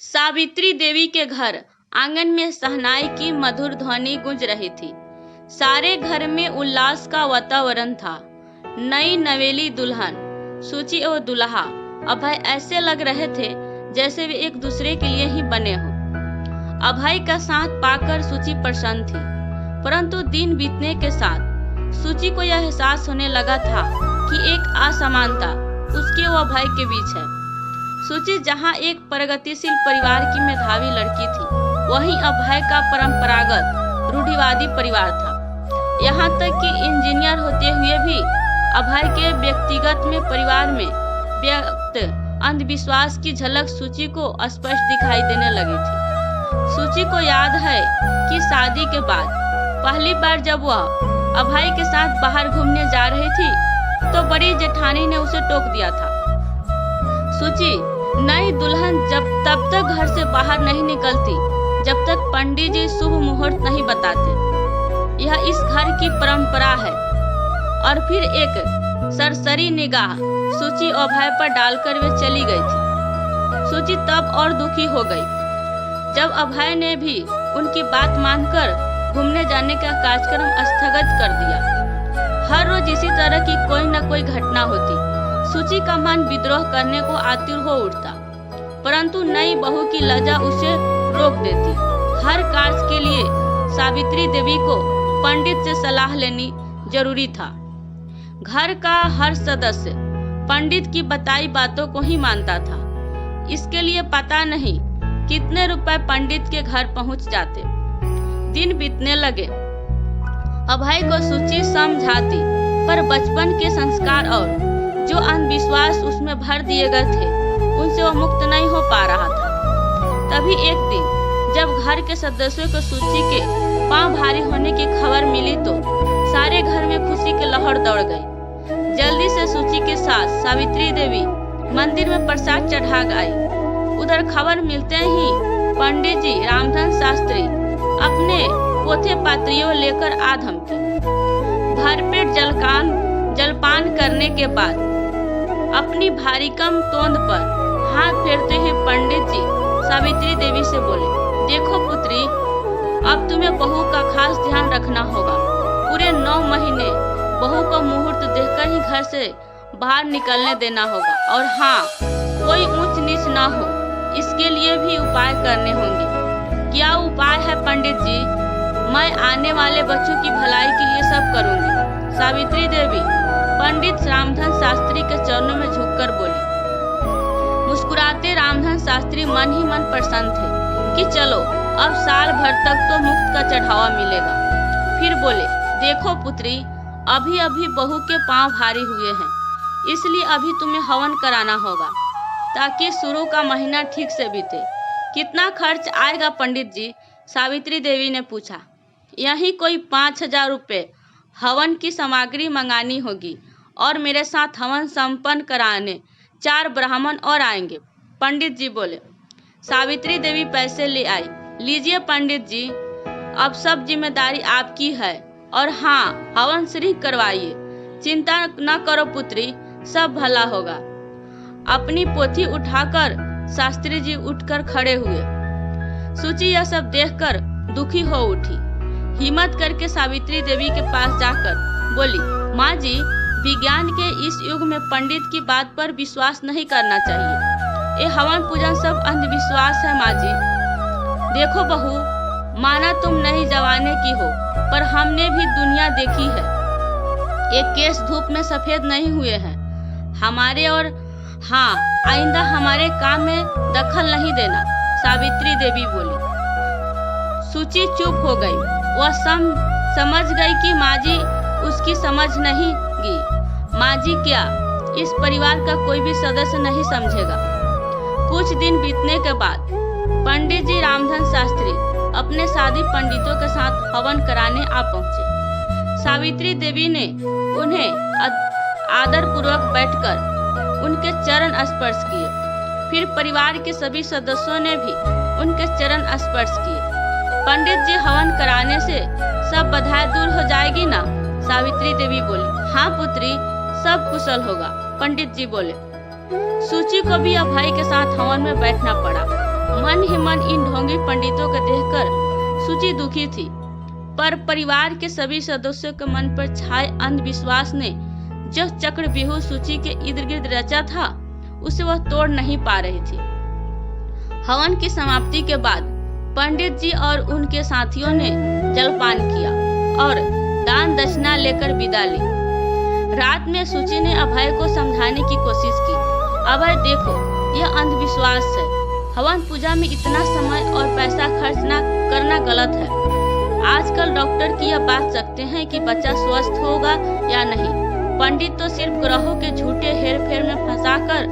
सावित्री देवी के घर आंगन में शहनाई की मधुर ध्वनि गूंज रही थी। सारे घर में उल्लास का वातावरण था। नई नवेली दुल्हन सूची और दुल्हा अभय ऐसे लग रहे थे जैसे वे एक दूसरे के लिए ही बने हों। अभय का साथ पाकर सूची प्रसन्न थी, परंतु दिन बीतने के साथ सूची को यह एहसास होने लगा था कि एक असमानता उसके व अभय के बीच है। सूची जहां एक प्रगतिशील परिवार की मेधावी लड़की थी, वहीं अभय का परंपरागत रूढ़िवादी परिवार था। यहाँ तक कि इंजीनियर होते हुए भी अभय के व्यक्तिगत में परिवार में व्यक्त अंधविश्वास की झलक सूची को स्पष्ट दिखाई देने लगी थी। सूची को याद है कि शादी के बाद पहली बार जब वह अभय के साथ बाहर घूमने जा रही थी तो बड़ी जेठानी ने उसे टोक दिया था। सूची, नई दुल्हन तब तक घर से बाहर नहीं निकलती जब तक पंडित जी शुभ मुहूर्त नहीं बताते। यह इस घर की परंपरा है। और फिर एक सरसरी निगाह सूची और अभय पर डालकर वे चली गई थी। सूची तब और दुखी हो गई जब अभय ने भी उनकी बात मानकर घूमने जाने का कार्यक्रम स्थगित कर दिया। हर रोज इसी तरह की कोई न कोई घटना होती। सूची का मन विद्रोह करने को आतुर हो उठता, परंतु नई बहू की लज्जा उसे रोक देती। हर कार्य के लिए सावित्री देवी को पंडित से सलाह लेनी जरूरी था। घर का हर सदस्य पंडित की बताई बातों को ही मानता था। इसके लिए पता नहीं कितने रुपए पंडित के घर पहुंच जाते। दिन बीतने लगे। अभय को सूची समझाती, पर बचपन के संस्कार और जो अंधविश्वास उसमें भर दिए गए थे उनसे वो मुक्त नहीं हो पा रहा था। तभी एक दिन जब घर के सदस्यों को सूची के पांव भारी होने की खबर मिली तो सारे घर में खुशी की लहर दौड़ गई। जल्दी से सूची के साथ सावित्री देवी मंदिर में प्रसाद चढ़ा गई। उधर खबर मिलते ही पंडित जी रामधन शास्त्री अपने पोथे पात्रियों लेकर आ धमके। भरपेट जलपान करने के बाद अपनी भारीकम तोंद पर हाथ फेरते हुए पंडित जी सावित्री देवी से बोले, देखो पुत्री, अब तुम्हें बहू का खास ध्यान रखना होगा। पूरे 9 महीने बहू को मुहूर्त देखकर ही घर से बाहर निकलने देना होगा। और हाँ, कोई ऊंच नीच ना हो, इसके लिए भी उपाय करने होंगे। क्या उपाय है पंडित जी? मैं आने वाले बच्चों की भलाई के लिए सब करूंगी। सावित्री देवी पंडित रामधन शास्त्री के चरणों में झुककर बोली। मुस्कुराते रामधन शास्त्री मन ही मन प्रसन्न थे कि चलो अब साल भर तक तो मुफ्त का चढ़ावा मिलेगा। फिर बोले, देखो पुत्री, अभी अभी बहू के पांव भारी हुए हैं, इसलिए अभी तुम्हें हवन कराना होगा ताकि शुरू का महीना ठीक से बीते। कितना खर्च आएगा पंडित जी? सावित्री देवी ने पूछा। यही कोई 5,000 रुपये हवन की सामग्री मंगानी होगी और मेरे साथ हवन संपन्न कराने 4 ब्राह्मण और आएंगे, पंडित जी बोले। सावित्री देवी पैसे ले आई। लीजिए पंडित जी, अब सब जिम्मेदारी आपकी है। और हाँ, हवन श्री करवाइए। चिंता न करो पुत्री, सब भला होगा। अपनी पोथी उठाकर शास्त्री जी उठकर खड़े हुए। सूची यह सब देखकर दुखी हो उठी। हिम्मत करके सावित्री देवी के पास जाकर बोली, माँ जी, विज्ञान के इस युग में पंडित की बात पर विश्वास नहीं करना चाहिए। ये हवन पूजन सब अंधविश्वास है माँ जी। देखो बहू, माना तुम नहीं जवाने की हो, पर हमने भी दुनिया देखी है। एक केस धूप में सफेद नहीं हुए हैं हमारे। और हाँ, आइंदा हमारे काम में दखल नहीं देना, सावित्री देवी बोली। सूची चुप हो गई। वह समझ गई कि माँ जी उसकी समझ नहीं गी। माँ जी क्या, इस परिवार का कोई भी सदस्य नहीं समझेगा। कुछ दिन बीतने के बाद पंडित जी रामधन शास्त्री अपने साथी पंडितों के साथ हवन कराने आ पहुंचे। सावित्री देवी ने उन्हें आदर पूर्वक बैठकर उनके चरण स्पर्श किए। फिर परिवार के सभी सदस्यों ने भी उनके चरण स्पर्श किए। पंडित जी, हवन कराने से सब बाधाएं दूर हो जाएगी ना? सावित्री देवी बोली। हाँ पुत्री, सब कुशल होगा, पंडित जी बोले। सूची को भी अभय के साथ हवन में बैठना पड़ा। मैं मन ही मन इन ढोंगी पंडितों को देखकर सूची दुखी थी, पर परिवार के सभी सदस्यों के मन पर छाए अंधविश्वास ने जो चक्रव्यूह सूची के इर्द गिर्द रचा था उसे वह तोड़ नहीं पा रही थी। हवन की समाप्ति के बाद पंडित जी और उनके साथियों ने जलपान किया और दान दक्षिणा लेकर विदा ली। रात में सूची ने अभय को समझाने की कोशिश की। अभय, देखो, यह अंधविश्वास है। हवन पूजा में इतना समय और पैसा खर्च न करना गलत है। आजकल डॉक्टर की यह बात सकते हैं कि बच्चा स्वस्थ होगा या नहीं। पंडित तो सिर्फ ग्रहों के झूठे हेरफेर में फंसाकर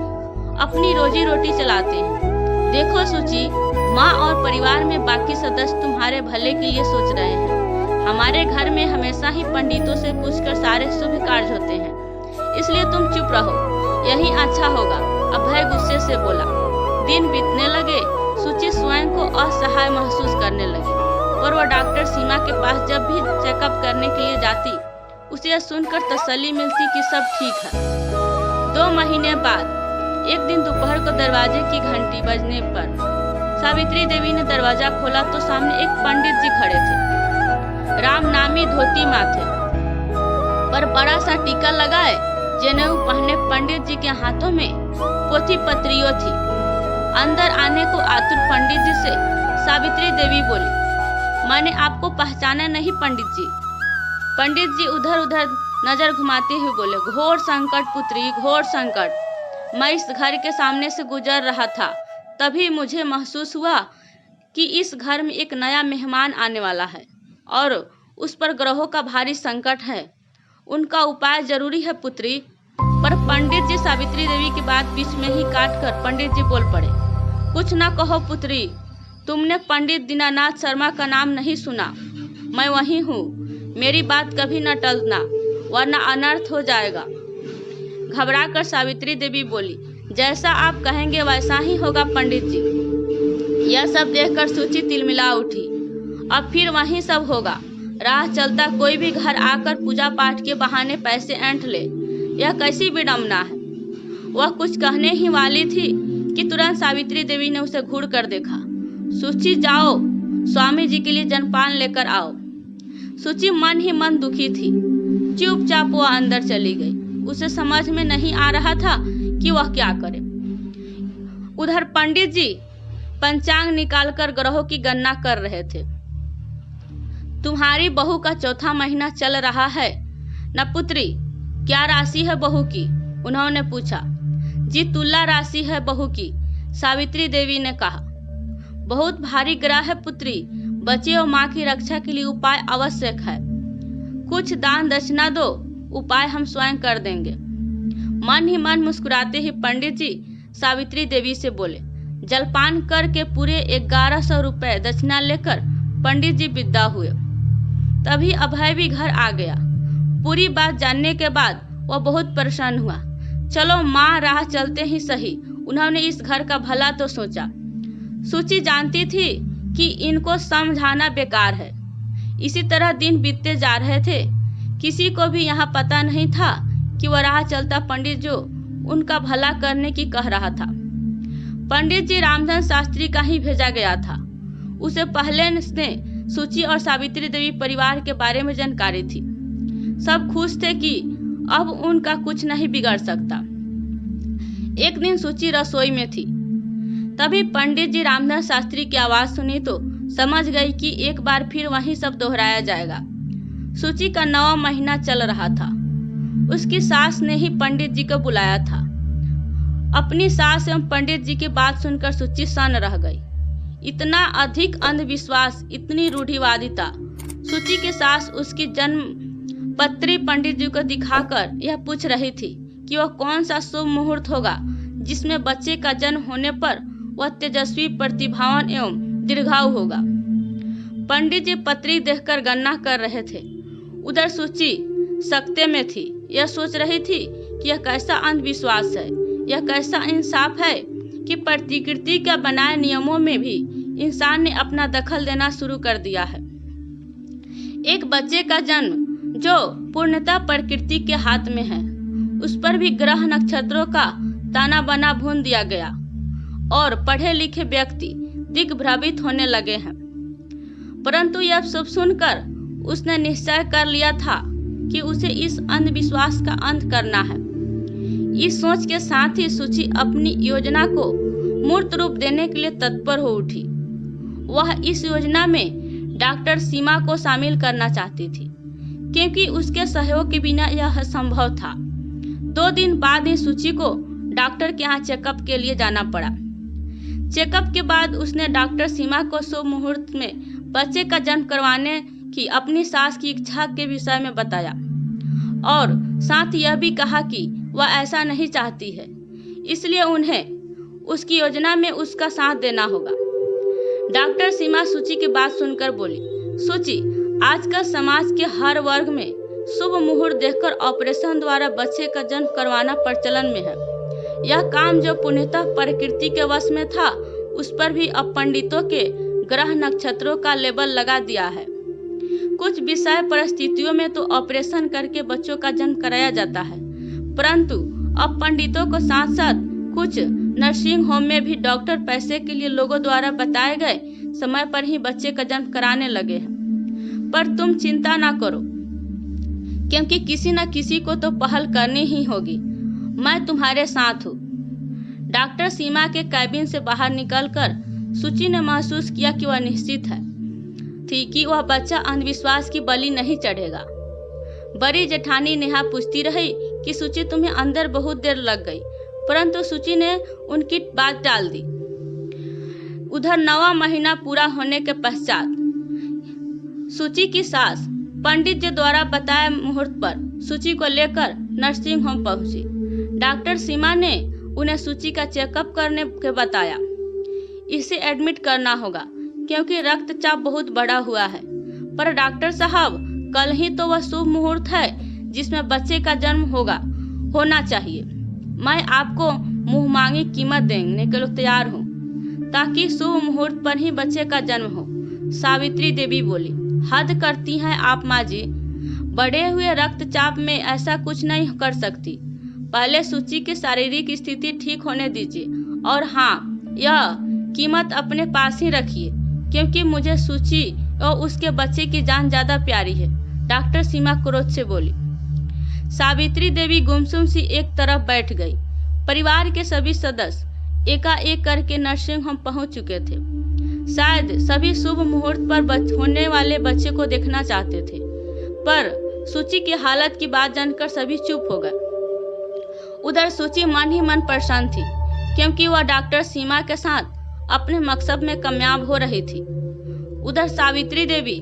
अपनी रोजी रोटी चलाते हैं। देखो सूची, माँ और परिवार में बाकी सदस्य तुम्हारे भले के लिए सोच रहे हैं। हमारे घर में हमेशा ही पंडितों से पूछकर सारे शुभ कार्य होते हैं, इसलिए तुम चुप रहो, यही अच्छा होगा। अभय गुस्से से बोला। दिन बीतने लगे। सूची स्वयं को असहाय महसूस करने लगी, पर वह डॉक्टर सीमा के पास जब भी चेकअप करने के लिए जाती उसे यह सुनकर तसल्ली मिलती कि सब ठीक है। 2 महीने बाद एक दिन दोपहर को दरवाजे की घंटी बजने पर सावित्री देवी ने दरवाजा खोला तो सामने एक पंडित जी खड़े थे। राम नामी धोती माथे पर बड़ा सा टीका लगाए जनेऊ पहने पंडित जी के हाथों में पोथी पत्रियों थी। अंदर आने को आतुर पंडित जी से सावित्री देवी बोली, मैंने आपको पहचाना नहीं पंडित जी। पंडित जी उधर उधर नजर घुमाते हुए बोले, घोर संकट पुत्री, घोर संकट। मैं इस घर के सामने से गुजर रहा था, तभी मुझे महसूस हुआ कि इस घर में एक नया मेहमान आने वाला है और उस पर ग्रहों का भारी संकट है। उनका उपाय जरूरी है पुत्री। पर पंडित जी सावित्री देवी की बात बीच में ही काटकर पंडित जी बोल पड़े, कुछ न कहो पुत्री, तुमने पंडित दीनानाथ शर्मा का नाम नहीं सुना? मैं वही हूँ, मेरी बात कभी न टलना वरना अनर्थ हो जाएगा। घबराकर सावित्री देवी बोली, जैसा आप कहेंगे वैसा ही होगा पंडित जी। यह सब देखकर सूची तिलमिला उठी। अब फिर वही सब होगा। राह चलता कोई भी घर आकर पूजा पाठ के बहाने पैसे ऐंठ ले, यह कैसी विडम्बना है। वह कुछ कहने ही वाली थी कि तुरंत सावित्री देवी ने उसे घूर कर देखा। सूची, जाओ स्वामी जी के लिए जलपान लेकर आओ। सूची मन ही मन दुखी थी। चुपचाप वह अंदर चली गई। उसे समझ में नहीं आ रहा था कि वह क्या करे। उधर पंडित जी पंचांग निकालकर ग्रहों की गणना कर रहे थे। तुम्हारी बहू का 4था महीना चल रहा है न पुत्री? क्या राशि है बहू की? उन्होंने पूछा। जी, तुला राशि है बहू की, सावित्री देवी ने कहा। बहुत भारी ग्रह है पुत्री, बच्चे और माँ की रक्षा के लिए उपाय आवश्यक है। कुछ दान दक्षिणा दो, उपाय हम स्वयं कर देंगे। मन ही मन मुस्कुराते ही पंडित जी सावित्री देवी से बोले। जलपान करके पूरे 1100 रुपए दक्षिणा लेकर पंडित जी विदा हुए। तभी अभय भी घर आ गया। पूरी बात जानने के बाद वह बहुत परेशान हुआ। चलो माँ, राह चलते ही सही, उन्होंने इस घर का भला तो सोचा। सूची जानती थी कि इनको समझाना बेकार है। इसी तरह दिन बीतते जा रहे थे। किसी को भी यहाँ पता नहीं था कि वह राह चलता पंडित जो उनका भला करने की कह रहा था। पंडित जी रामधन शास्त्री का ही भेजा गया था। उसे पहले से सूची और सावित्री देवी परिवार के बारे में जानकारी थी। सब खुश थे कि अब उनका कुछ नहीं बिगड़ सकता। एक दिन सूची रसोई में थी, तभी पंडित जी रामधन शास्त्री की आवाज सुनी तो समझ गई कि एक बार फिर वही सब दोहराया जाएगा। सूची का 9वां महीना चल रहा था। उसकी सास ने ही पंडित जी को बुलाया था। अपनी सास एवं पंडित जी की बात सुनकर सूची सन्न रह गई। इतना अधिक अंधविश्वास, इतनी रूढ़िवादिता। सूची की सास उसकी जन्म पत्री पंडित जी को दिखाकर यह पूछ रही थी कि वह कौन सा शुभ मुहूर्त होगा जिसमें बच्चे का जन्म होने पर वह तेजस्वी, प्रतिभावान एवं दीर्घायु होगा। पंडित जी पत्री देखकर गणना कर रहे थे। उधर सूची सकते में थी। यह सोच रही थी कि यह कैसा अंधविश्वास है, यह कैसा इंसाफ है कि प्रकृति के बनाए नियमों में भी इंसान ने अपना दखल देना शुरू कर दिया है। एक बच्चे का जन्म जो पूर्णतः प्रकृति के हाथ में है, उस पर भी ग्रह नक्षत्रों का ताना बना भून दिया गया और पढ़े लिखे व्यक्ति दिग्भ्रमित होने लगे हैं। परंतु यह सब सुनकर उसने निश्चय कर लिया था कि उसे इस अंधविश्वास का अंत करना है। इस सोच के साथ ही सूची अपनी योजना को मूर्त रूप देने के लिए तत्पर हो उठी। वह इस योजना में डॉक्टर सीमा को शामिल करना चाहती थी, क्योंकि उसके सहयोग के बिना यह संभव था। 2 दिन बाद ही सूची को डॉक्टर के यहाँ चेकअप के लिए जाना पड़ा। चेकअप के बाद उसने डॉक्टर सीमा को शुभ मुहूर्त में बच्चे का जन्म करवाने की अपनी सास की इच्छा के विषय में बताया और साथ यह भी कहा कि वह ऐसा नहीं चाहती है, इसलिए उन्हें उसकी योजना में उसका साथ देना होगा। डॉक्टर सीमा सूची की बात सुनकर बोली, सूची, आजकल समाज के हर वर्ग में शुभ मुहूर्त देखकर ऑपरेशन द्वारा बच्चे का जन्म करवाना प्रचलन में है। यह काम जो पूर्णतः प्रकृति के वश में था, उस पर भी अब पंडितों के ग्रह नक्षत्रों का लेबल लगा दिया है। कुछ विषय परिस्थितियों में तो ऑपरेशन करके बच्चों का जन्म कराया जाता है, परंतु अब पंडितों को साथ साथ कुछ नर्सिंग होम में भी डॉक्टर पैसे के लिए लोगों द्वारा बताए गए समय पर ही बच्चे का जन्म कराने लगे हैं। पर तुम चिंता ना करो, क्योंकि किसी न किसी को तो पहल करनी ही होगी। मैं तुम्हारे साथ हूँ। डॉक्टर सीमा के कैबिन से बाहर निकलकर सूची ने महसूस किया कि वह निश्चित है थी कि वह बच्चा अंधविश्वास की बलि नहीं चढ़ेगा। बड़ी जेठानी नेहा पूछती रही कि सूची, तुम्हें अंदर बहुत देर लग गई, परंतु सूची ने उनकी बात टाल दी। उधर 9वां महीना पूरा होने के पश्चात सूची की सास पंडित जी द्वारा बताए मुहूर्त पर सूची को लेकर नर्सिंग होम पहुंची। डॉक्टर सीमा ने उन्हें सूची का चेकअप करने के बताया। इसे एडमिट करना होगा क्योंकि रक्तचाप बहुत बढ़ा हुआ है। पर डॉक्टर साहब, कल ही तो वह शुभ मुहूर्त है जिसमें बच्चे का जन्म होना चाहिए। मैं आपको मुंह मांगी कीमत देने के लिए तैयार हूँ, ताकि शुभ मुहूर्त पर ही बच्चे का जन्म हो। सावित्री देवी बोली, हद करती हैं आप माँ जी, बढ़े हुए रक्तचाप में ऐसा कुछ नहीं कर सकती। पहले सूची की शारीरिक स्थिति ठीक होने दीजिए, और हाँ, यह कीमत अपने पास ही रखिए, क्योंकि मुझे सूची और उसके बच्चे की जान ज्यादा प्यारी है। डॉक्टर सीमा क्रोध से बोली। सावित्री देवी गुमसुम सी एक तरफ बैठ गई। परिवार के सभी सदस्य एकाएक करके नर्सिंग होम पहुंच चुके थे। शायद सभी शुभ मुहूर्त पर होने वाले बच्चे को देखना चाहते थे, पर सूची की हालत की बात जानकर सभी चुप हो गए। उधर सूची मन ही मन परेशान थी, क्योंकि वह डॉक्टर सीमा के साथ अपने मकसद में कामयाब हो रही थी। उधर सावित्री देवी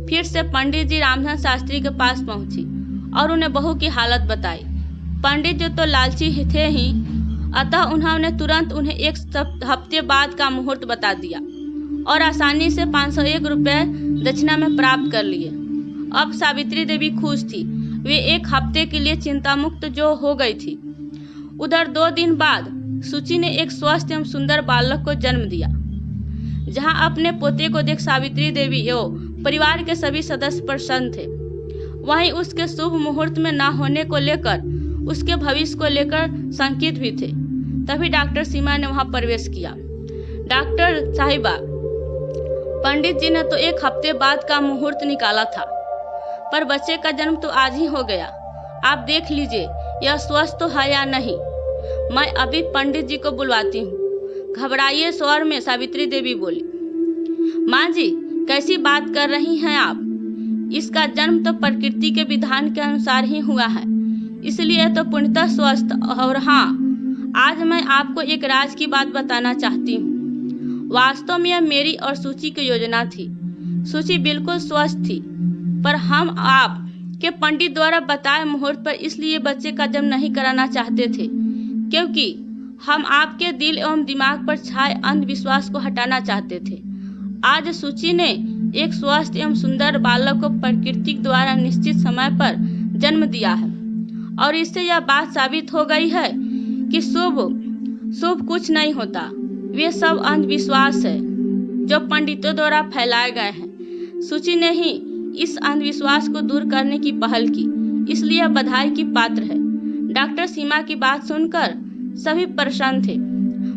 फिर से पंडित जी रामधन शास्त्री के पास पहुंची और उन्हें बहू की हालत बताई। पंडित जी तो लालची थे ही, अतः उन्होंने तुरंत उन्हें 1 हफ्ते बाद का मुहूर्त बता दिया और आसानी से 501 रुपये दक्षिणा में प्राप्त कर लिए। अब सावित्री देवी खुश थी। वे 1 हफ्ते के लिए चिंता मुक्त जो हो गई थी। उधर 2 दिन बाद सूची ने एक स्वस्थ एवं सुंदर बालक को जन्म दिया। जहां अपने पोते को देख सावित्री देवी एवं परिवार के सभी सदस्य प्रसन्न थे, वहीं उसके शुभ मुहूर्त में न होने को लेकर उसके भविष्य को लेकर शंकित भी थे। तभी डॉक्टर सीमा ने वहां प्रवेश किया। डॉक्टर साहिबा, पंडित जी ने तो 1 हफ्ते बाद का मुहूर्त निकाला था, पर बच्चे का जन्म तो आज ही हो गया। आप देख लीजिए यह स्वस्थ तो है या नहीं। मैं अभी पंडित जी को बुलवाती हूँ। घबराइए स्वर में सावित्री देवी बोली। माँ जी, कैसी बात कर रही हैं आप? इसका जन्म तो प्रकृति के विधान के अनुसार ही हुआ है, इसलिए तो पूर्णतः स्वस्थ। और हाँ, आज मैं आपको एक राज की बात बताना चाहती हूँ। वास्तव में यह मेरी और सूची की योजना थी। सूची बिल्कुल स्वस्थ थी, पर हम आप के पंडित द्वारा बताए मुहूर्त पर इसलिए बच्चे का जन्म नहीं कराना चाहते थे, क्योंकि हम आपके दिल एवं दिमाग पर छाए अंधविश्वास को हटाना चाहते थे। आज सूची ने एक स्वस्थ एवं सुंदर बालक को प्रकृति द्वारा निश्चित समय पर जन्म दिया है, और इससे यह बात साबित हो गई है कि शुभ कुछ नहीं होता। वे सब अंधविश्वास है जो पंडितों द्वारा फैलाए गए हैं। सूची ने ही इस अंधविश्वास को दूर करने की पहल की, इसलिए बधाई की पात्र है। डॉक्टर सीमा की बात सुनकर सभी प्रसन्न थे,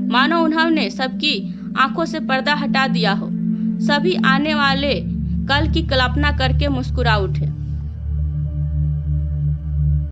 मानो उन्होंने सबकी आंखों से पर्दा हटा दिया हो। सभी आने वाले कल की कल्पना करके मुस्कुरा उठे।